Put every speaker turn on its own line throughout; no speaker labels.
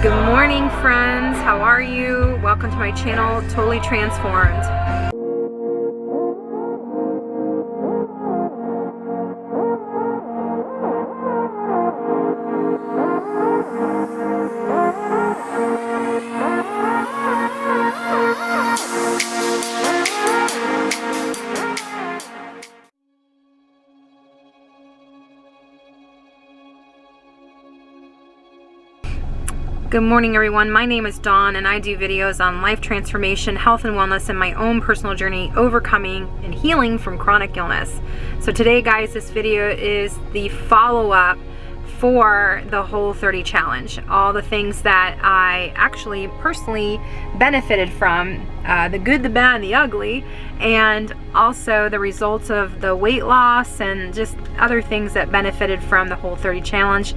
Good morning, friends. How are you? Welcome to my channel, Totally Transformed. Good morning, everyone. My name is Dawn and I do videos on life transformation, health and wellness, and my own personal journey overcoming and healing from chronic illness. So today, guys, this video is the follow-up for the Whole30 challenge. All the things that I actually personally benefited from, the good, the bad, and the ugly, and also the results of the weight loss and just other things that benefited from the Whole30 challenge.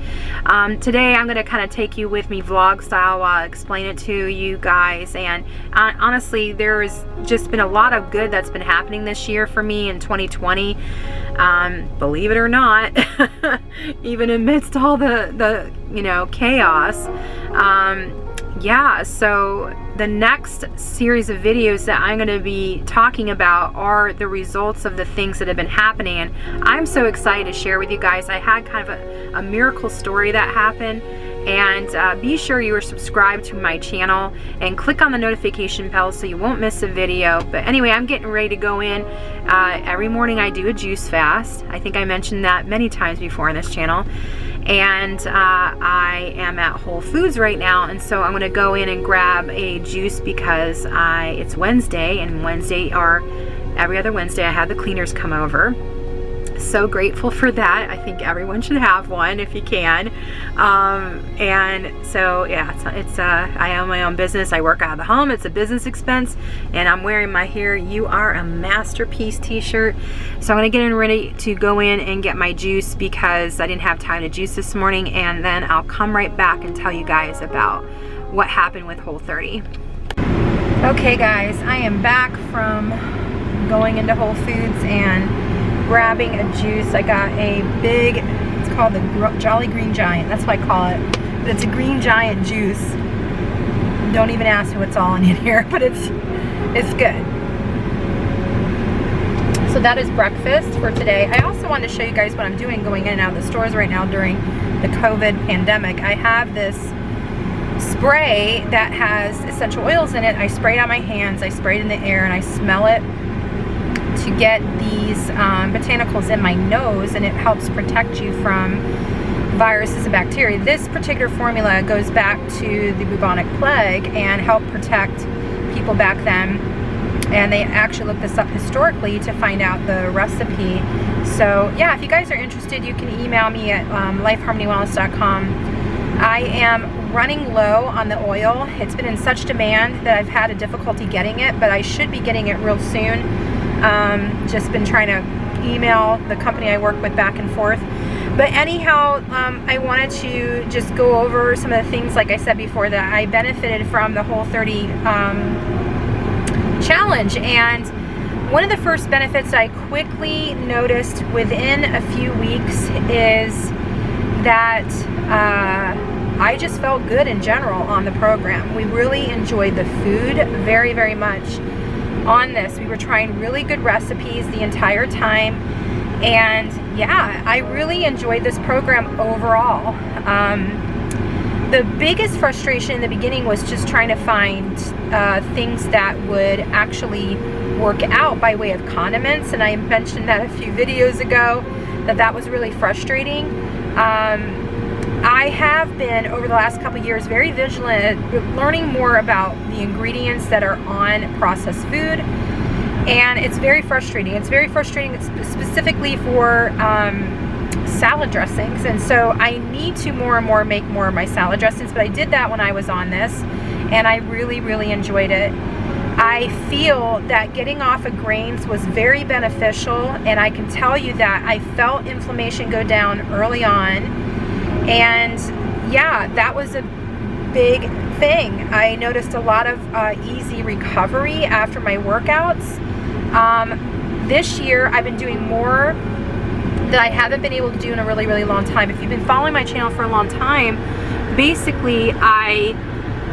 Today I'm going to kind of take you with me vlog style while I explain it to you guys, and honestly there's just been a lot of good that's been happening this year for me in 2020, believe it or not. Even amidst all the chaos. Yeah, so the next series of videos that I'm going to be talking about are the results of the things that have been happening, and I'm so excited to share with you guys. I had kind of a miracle story that happened, and be sure you are subscribed to my channel and click on the notification bell so you won't miss a video. But anyway, I'm getting ready to go in. Every morning I do a juice fast. I think I mentioned that many times before on this channel. And I am at Whole Foods right now, and so I'm going to go in and grab a juice because it's Wednesday, and every other Wednesday I have the cleaners come over. So grateful for that. I think everyone should have one if you can. And so yeah, I own my own business. I work out of the home. It's a business expense, and I'm wearing my Here You Are a Masterpiece t-shirt. So I'm gonna get ready to go in and get my juice because I didn't have time to juice this morning, and then I'll come right back and tell you guys about what happened with Whole30. Okay guys, I am back from going into Whole Foods and grabbing a juice. I got a big, it's called the Jolly Green Giant, that's what I call it, but it's a Green Giant juice. Don't even ask me what's all in here, but it's good. So that is breakfast for today. I also wanted to show you guys what I'm doing going in and out of the stores right now during the COVID pandemic. I have this spray that has essential oils in it. I spray it on my hands, I spray it in the air, and I smell it to get these botanicals in my nose, and it helps protect you from viruses and bacteria. This particular formula goes back to the bubonic plague and helped protect people back then, and they actually looked this up historically to find out the recipe. So yeah, if you guys are interested, you can email me at lifeharmonywellness.com. I am running low on the oil. It's been in such demand that I've had a difficulty getting it, but I should be getting it real soon. Just been trying to email the company I work with back and forth. But anyhow, I wanted to just go over some of the things, like I said before, that I benefited from the Whole30 challenge. And one of the first benefits I quickly noticed within a few weeks is that I just felt good in general on the program. We really enjoyed the food very, very much. On this, we were trying really good recipes the entire time, and yeah, I really enjoyed this program overall. The biggest frustration in the beginning was just trying to find things that would actually work out by way of condiments, and I mentioned that a few videos ago that was really frustrating. I have been, over the last couple years, very vigilant at learning more about the ingredients that are on processed food, and it's very frustrating. It's very frustrating specifically for salad dressings, and so I need to more and more make more of my salad dressings, but I did that when I was on this, and I really, really enjoyed it. I feel that getting off of grains was very beneficial, and I can tell you that I felt inflammation go down early on. And yeah, that was a big thing. I noticed a lot of easy recovery after my workouts. This year I've been doing more that I haven't been able to do in a really, really long time. If you've been following my channel for a long time, basically I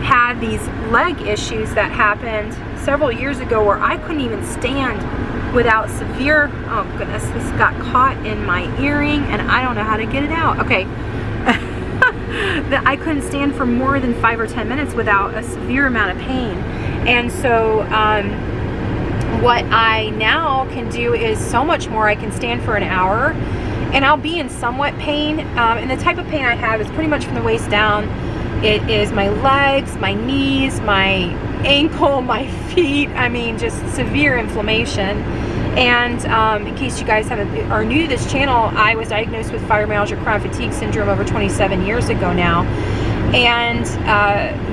had these leg issues that happened several years ago where I couldn't even stand without severe, oh goodness, this got caught in my earring and I don't know how to get it out. Okay. That I couldn't stand for more than 5 or 10 minutes without a severe amount of pain. And so what I now can do is so much more. I can stand for an hour and I'll be in somewhat pain. And the type of pain I have is pretty much from the waist down. It is my legs, my knees, my ankle, my feet. I mean, just severe inflammation. And in case you guys are new to this channel, I was diagnosed with fibromyalgia chronic fatigue syndrome over 27 years ago now. And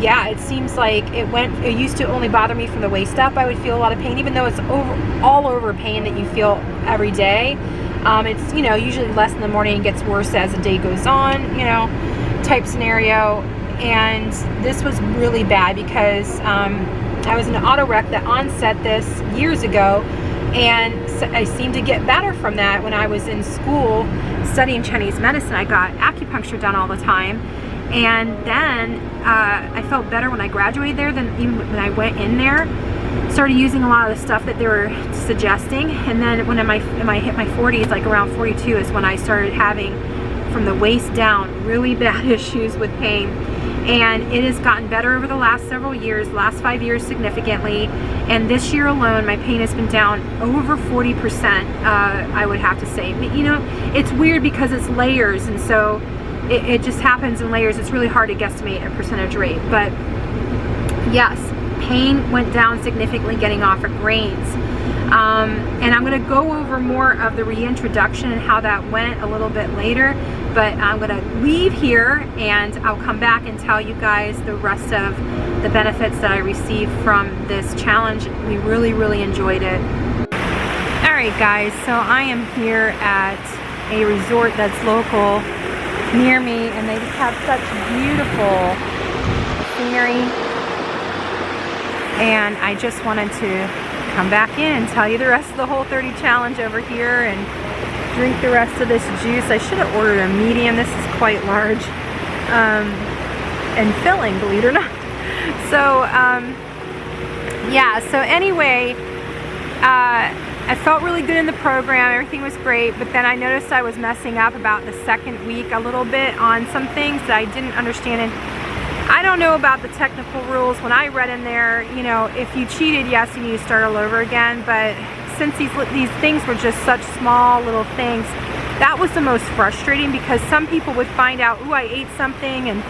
yeah, it seems like it used to only bother me from the waist up. I would feel a lot of pain, even though it's all over pain that you feel every day. It's, you know, usually less in the morning and gets worse as the day goes on, you know, type scenario. And this was really bad because I was in an auto wreck that onset this years ago. And I seemed to get better from that when I was in school studying Chinese medicine. I got acupuncture done all the time. And then I felt better when I graduated there than even when I went in there. Started using a lot of the stuff that they were suggesting. And then when I hit my 40s, like around 42, is when I started having, from the waist down, really bad issues with pain. And it has gotten better over the last several years, the last 5 years significantly. And this year alone, my pain has been down over 40%, I would have to say. You know, it's weird because it's layers, and so it just happens in layers. It's really hard to guesstimate a percentage rate. But yes, pain went down significantly getting off of grains. And I'm going to go over more of the reintroduction and how that went a little bit later. But I'm going to leave here and I'll come back and tell you guys the rest of the benefits that I received from this challenge. We really, really enjoyed it. Alright guys, so I am here at a resort that's local near me, and they just have such beautiful scenery. And I just wanted to come back in and tell you the rest of the Whole30 challenge over here and drink the rest of this juice. I should have ordered a medium. This is quite large and filling, believe it or not. So yeah, so anyway, I felt really good in the program. Everything was great, but then I noticed I was messing up about the second week a little bit on some things that I didn't understand. And I don't know about the technical rules. When I read in there, you know, if you cheated, yes, you need to start all over again. But since these things were just such small little things, that was the most frustrating, because some people would find out, ooh, I ate something, and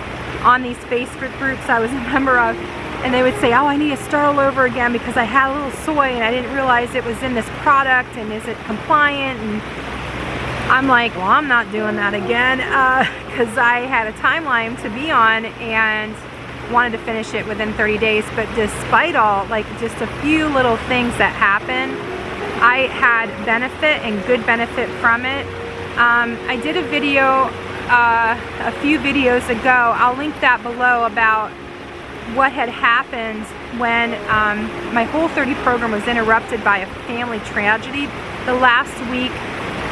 on these Facebook groups I was a member of, and they would say, oh, I need to start all over again because I had a little soy and I didn't realize it was in this product, and is it compliant? And I'm like, well, I'm not doing that again, because I had a timeline to be on and wanted to finish it within 30 days. But despite all, like, just a few little things that happened, I had benefit and good benefit from it. I did a video a few videos ago, I'll link that below, about what had happened when my Whole30 program was interrupted by a family tragedy. The last week,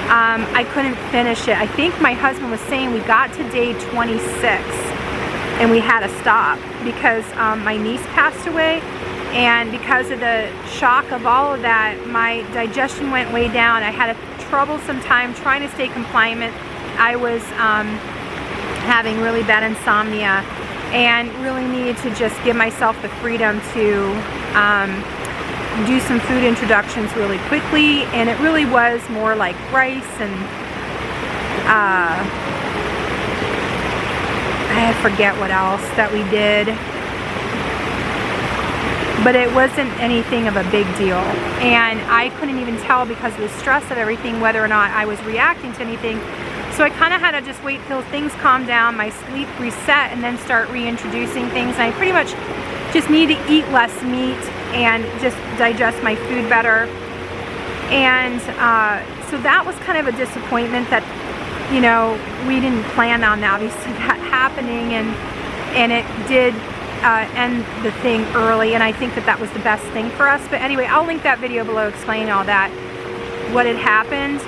I couldn't finish it. I think my husband was saying we got to day 26 and we had to stop because my niece passed away, and because of the shock of all of that, my digestion went way down. I had a troublesome time trying to stay compliant. I was having really bad insomnia and really needed to just give myself the freedom to do some food introductions really quickly. And it really was more like rice and I forget what else that we did, but it wasn't anything of a big deal. And I couldn't even tell, because of the stress of everything, whether or not I was reacting to anything. So I kind of had to just wait till things calmed down, my sleep reset, and then start reintroducing things. And I pretty much just need to eat less meat and just digest my food better. And so that was kind of a disappointment that, you know, we didn't plan on obviously that happening, and it did end the thing early, and I think that that was the best thing for us. But anyway, I'll link that video below explaining all that, what had happened.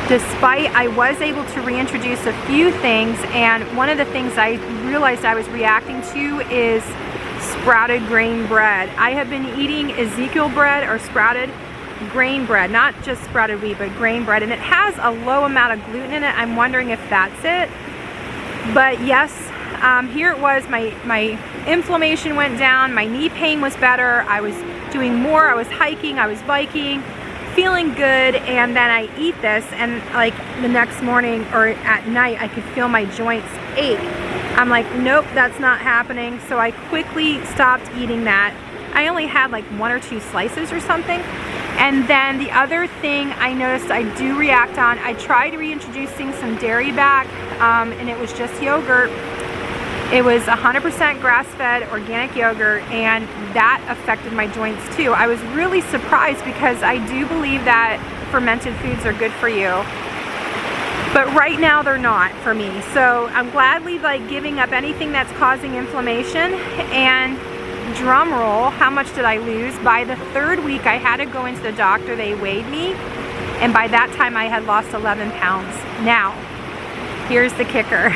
despite I was able to reintroduce a few things, and one of the things I realized I was reacting to is sprouted grain bread. I have been eating Ezekiel bread or sprouted grain bread, not just sprouted wheat, but grain bread, and it has a low amount of gluten in it. I'm wondering if that's it. But yes, here it was. My inflammation went down, my knee pain was better, I was doing more, I was hiking, I was biking, feeling good, and then I eat this, and like the next morning or at night I could feel my joints ache. I'm like, nope, that's not happening. So I quickly stopped eating that. I only had like 1 or 2 slices or something. And then the other thing I noticed I do react on, I tried reintroducing some dairy back, and it was just yogurt. It was 100% grass-fed organic yogurt, and that affected my joints too. I was really surprised because I do believe that fermented foods are good for you, but right now they're not for me. So I'm gladly like giving up anything that's causing inflammation. And drum roll, how much did I lose? By the 3rd week I had to go into the doctor, they weighed me, and by that time I had lost 11 pounds. Now, here's the kicker.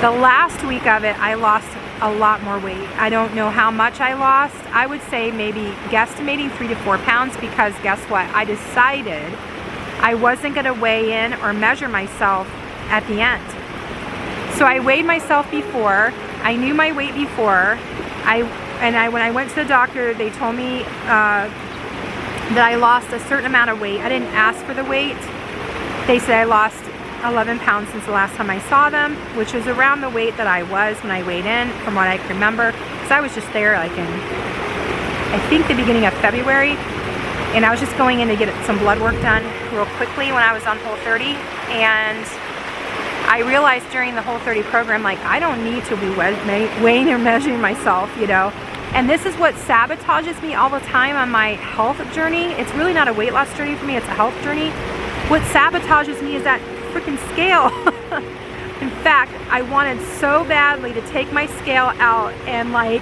The last week of it, I lost a lot more weight. I don't know how much I lost. I would say maybe guesstimating 3 to 4 pounds, because guess what? I decided I wasn't gonna weigh in or measure myself at the end. So I weighed myself before, I knew my weight before, when I went to the doctor, they told me that I lost a certain amount of weight. I didn't ask for the weight. They said I lost 11 pounds since the last time I saw them, which was around the weight that I was when I weighed in, from what I can remember. Because I was just there like in, I think, the beginning of February, and I was just going in to get some blood work done real quickly when I was on Whole30, and I realized during the Whole30 program, like, I don't need to be weighing or measuring myself, you know. And this is what sabotages me all the time on my health journey. It's really not a weight loss journey for me, it's a health journey. What sabotages me is that freaking scale. In fact, I wanted so badly to take my scale out and like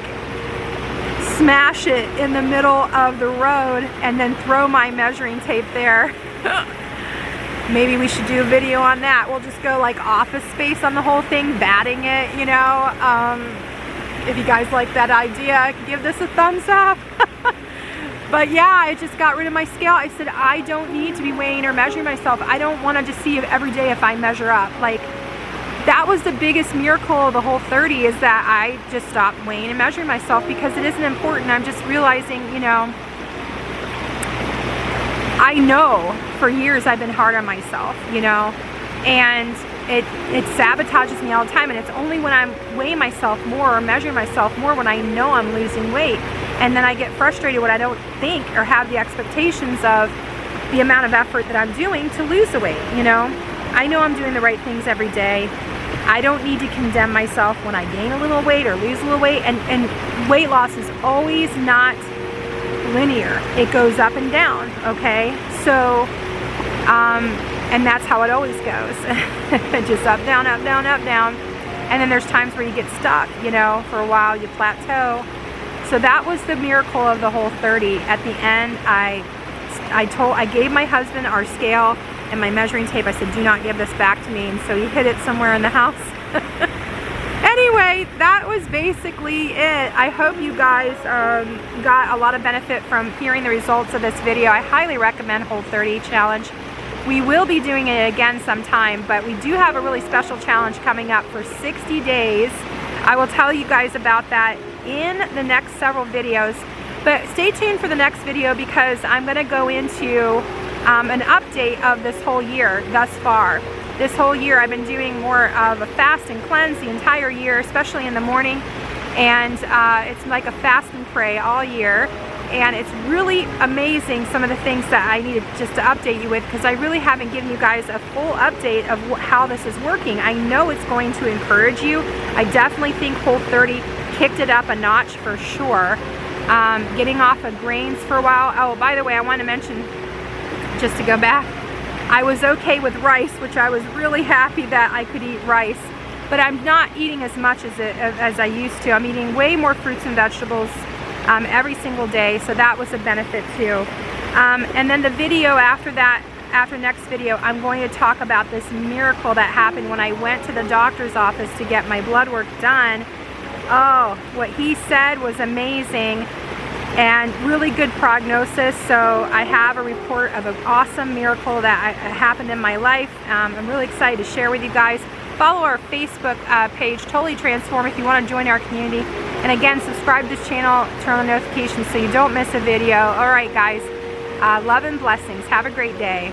smash it in the middle of the road and then throw my measuring tape there. Maybe we should do a video on that. We'll just go like Office Space on the whole thing, batting it, you know. If you guys like that idea, give this a thumbs up. But yeah, I just got rid of my scale. I said, I don't need to be weighing or measuring myself. I don't want to just see every day if I measure up. Like, that was the biggest miracle of the Whole30, is that I just stopped weighing and measuring myself, because it isn't important. I'm just realizing, you know, I know for years I've been hard on myself, you know, and it sabotages me all the time. And it's only when I'm weighing myself more or measuring myself more when I know I'm losing weight. And then I get frustrated when I don't think or have the expectations of the amount of effort that I'm doing to lose the weight, you know. I know I'm doing the right things every day. I don't need to condemn myself when I gain a little weight or lose a little weight. And weight loss is always not linear. It goes up and down, okay? So, and that's how it always goes. Just up, down, up, down, up, down. And then there's times where you get stuck, you know, for a while you plateau. So that was the miracle of the Whole30. At the end, I gave my husband our scale and my measuring tape. I said, do not give this back to me. And so he hid it somewhere in the house. Anyway, that was basically it. I hope you guys got a lot of benefit from hearing the results of this video. I highly recommend Whole30 Challenge. We will be doing it again sometime, but we do have a really special challenge coming up for 60 days. I will tell you guys about that in the next several videos, but stay tuned for the next video, because I'm going to go into an update of this whole year thus far. This whole year I've been doing more of a fast and cleanse the entire year, especially in the morning, and it's like a fast and pray all year. And it's really amazing, some of the things that I needed just to update you with, because I really haven't given you guys a full update of how this is working. I know it's going to encourage you. I definitely think Whole30 kicked it up a notch for sure. Getting off of grains for a while. Oh, by the way, I want to mention, just to go back, I was okay with rice, which I was really happy that I could eat rice. But I'm not eating as much as I used to. I'm eating way more fruits and vegetables every single day, so that was a benefit too. And then the video after that, after next video, I'm going to talk about this miracle that happened when I went to the doctor's office to get my blood work done. Oh, what he said was amazing and really good prognosis. So I have a report of an awesome miracle that happened in my life. I'm really excited to share with you guys. Follow our Facebook page, Totally Transform, if you want to join our community. And again, subscribe to this channel, turn on the notifications so you don't miss a video. All right, guys, love and blessings. Have a great day.